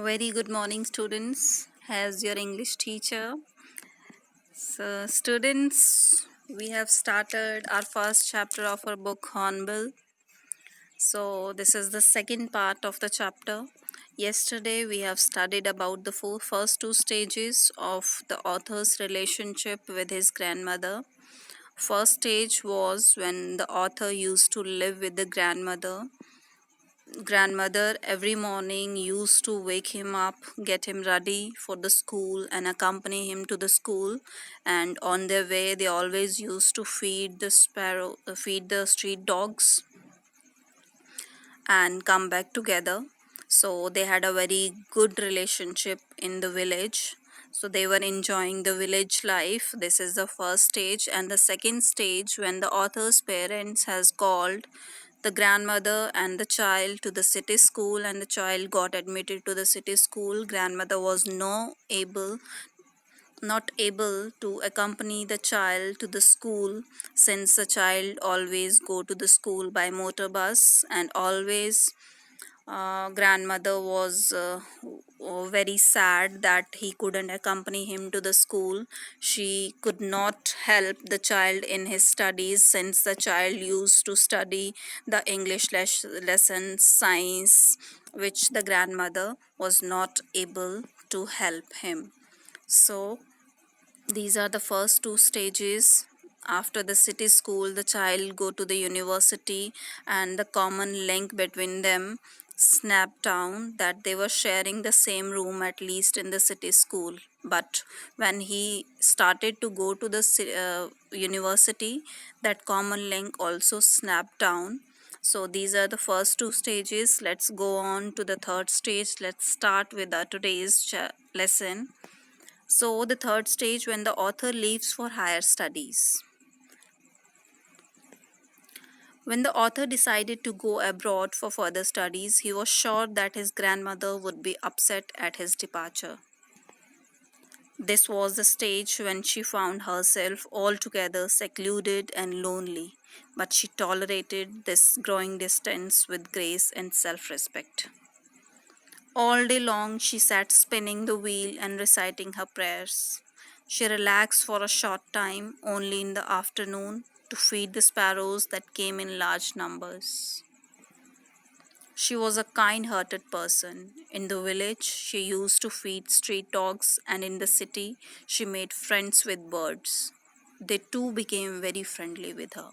Very good morning, students. As your English teacher. So, students, we have started our first chapter of our book Hornbill. So, this is the second part of the chapter. Yesterday, we have studied about the first two stages of the author's relationship with his grandmother. First stage was when the author used to live with the grandmother every morning used to wake him up, get him ready for the school, and accompany him to the school. And on their way, they always used to feed the street dogs, and come back together. So they had a very good relationship in the village. So they were enjoying the village life. This is the first stage. And the second stage, when the author's parents has called the grandmother and the child to the city school, and the child got admitted to the city school. Grandmother was not able to accompany the child to the school, since the child always go to the school by motor bus, and always grandmother was very sad that he couldn't accompany him to the school. She could not help the child in his studies, since the child used to study the English lessons, science, which the grandmother was not able to help him. So these are the first two stages. After the city school, the child go to the university, and the common link between them snapped down, that they were sharing the same room, at least in the city school. But when he started to go to the university, that common link also snapped down. So these are the first two stages. Let's go on to the third stage. Let's start with our today's lesson. So, the third stage, when the author leaves for higher studies. When the author decided to go abroad for further studies, he was sure that his grandmother would be upset at his departure. This was the stage when she found herself altogether secluded and lonely, but she tolerated this growing distance with grace and self respect. All day long she sat spinning the wheel and reciting her prayers. She relaxed for a short time, only in the afternoon, to feed the sparrows that came in large numbers. She was a kind hearted person. In the village, she used to feed street dogs, and in the city, she made friends with birds. They too became very friendly with her.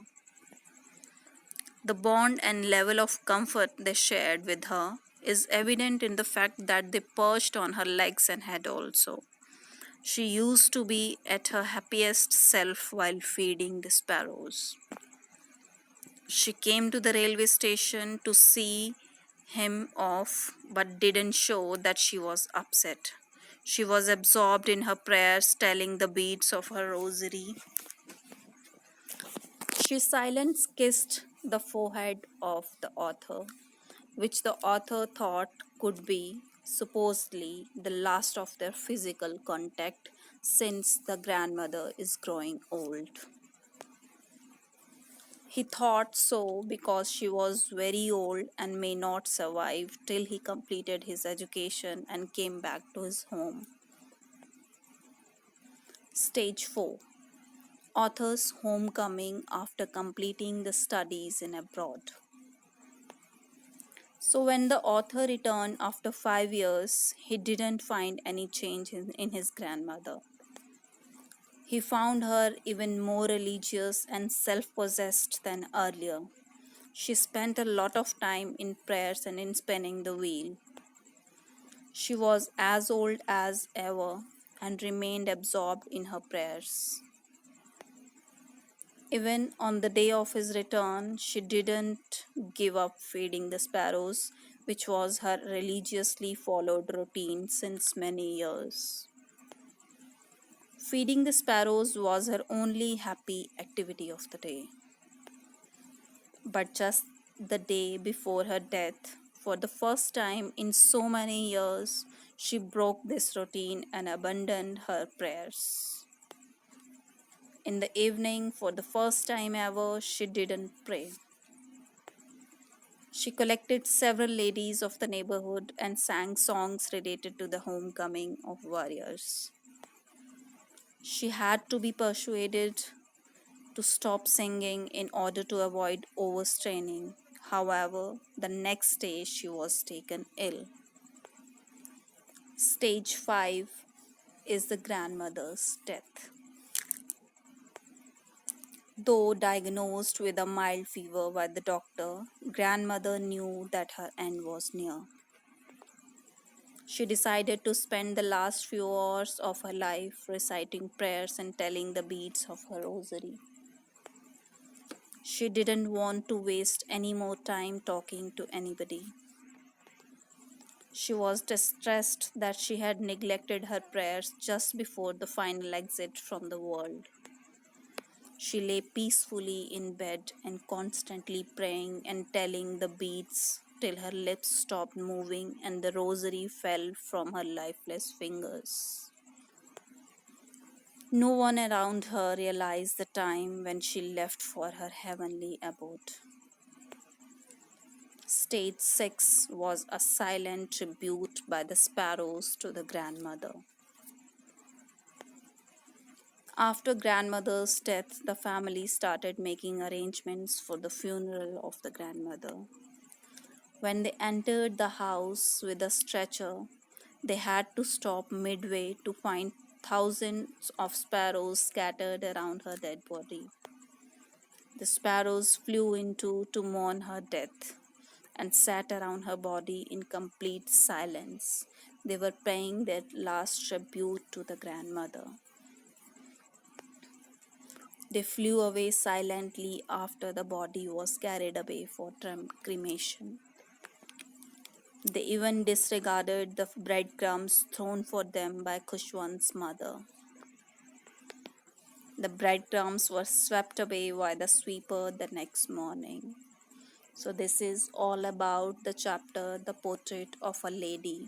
The bond and level of comfort they shared with her is evident in the fact that they perched on her legs and head also. She used to be at her happiest self while feeding the sparrows. She came to the railway station to see him off, but didn't show that she was upset. She was absorbed in her prayers, telling the beads of her rosary. She silence kissed the forehead of the author, which the author thought could be, supposedly, the last of their physical contact, since the grandmother is growing old. He thought so because she was very old and may not survive till he completed his education and came back to his home. Stage 4, Author's homecoming after completing the studies in abroad. So, when the author returned after 5 years, he didn't find any change in his grandmother. He found her even more religious and self possessed than earlier. She spent a lot of time in prayers and in spinning the wheel. She was as old as ever and remained absorbed in her prayers. Even on the day of his return, she didn't give up feeding the sparrows, which was her religiously followed routine since many years. Feeding the sparrows was her only happy activity of the day. But just the day before her death, for the first time in so many years, she broke this routine and abandoned her prayers. In the evening, for the first time ever, she didn't pray. She collected several ladies of the neighborhood and sang songs related to the homecoming of warriors. She had to be persuaded to stop singing in order to avoid overstraining. However, the next day she was taken ill. Stage 5 is the grandmother's death. Though diagnosed with a mild fever by the doctor, grandmother knew that her end was near. She decided to spend the last few hours of her life reciting prayers and telling the beads of her rosary. She didn't want to waste any more time talking to anybody. She was distressed that she had neglected her prayers just before the final exit from the world. She lay peacefully in bed and constantly praying and telling the beads till her lips stopped moving and the rosary fell from her lifeless fingers. No one around her realized the time when she left for her heavenly abode. Stage 6 was a silent tribute by the sparrows to the grandmother. After grandmother's death, the family started making arrangements for the funeral of the grandmother. When they entered the house with a stretcher, they had to stop midway to find thousands of sparrows scattered around her dead body. The sparrows flew into to mourn her death and sat around her body in complete silence. They were paying their last tribute to the grandmother. They flew away silently after the body was carried away for cremation. They even disregarded the breadcrumbs thrown for them by Khushwant's mother. The breadcrumbs were swept away by the sweeper the next morning. So, this is all about the chapter The Portrait of a Lady,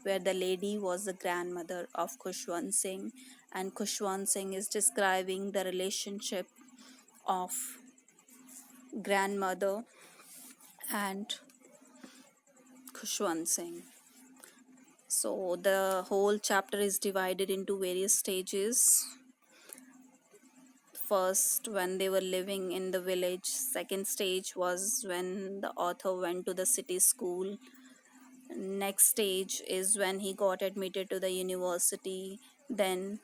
where the lady was the grandmother of Khushwant Singh, and Khushwant Singh is describing the relationship of grandmother and Khushwant Singh. So, the whole chapter is divided into various stages. First, when they were living in the village. Second stage was when the author went to the city school. Next stage is when he got admitted to the university. Then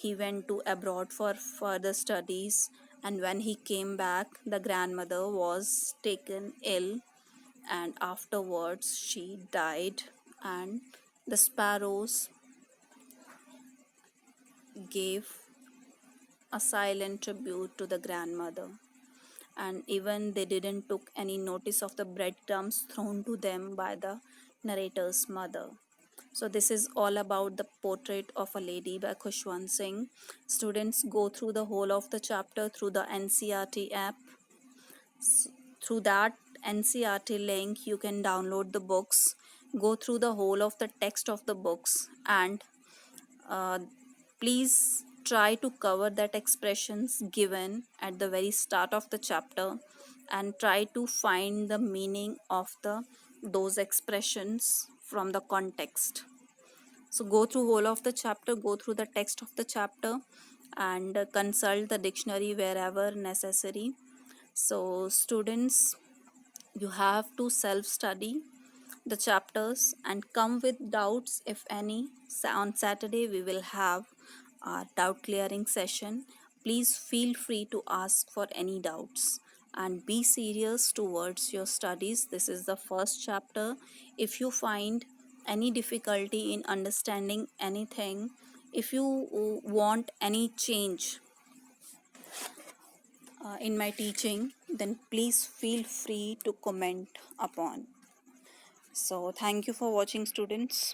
he went to abroad for further studies, and when he came back, the grandmother was taken ill, and afterwards she died, and the sparrows gave a silent tribute to the grandmother, and even they didn't took any notice of the breadcrumbs thrown to them by the narrator's mother. So this is all about The Portrait of a Lady by Khushwant Singh. Students, go through the whole of the chapter through the NCRT app. Through that NCRT link, you can download the books, go through the whole of the text of the books, and uh, please try to cover that expressions given at the very start of the chapter, and try to find the meaning of the those expressions from the context. So go through whole of the chapter, go through the text of the chapter, and consult the dictionary wherever necessary. So students, you have to self study the chapters and come with doubts if any. On Saturday we will have our doubt clearing session. Please feel free to ask for any doubts and be serious towards your studies. This is the first chapter. If you find any difficulty in understanding anything, if you want any change in my teaching, then please feel free to comment upon. So thank you for watching, students.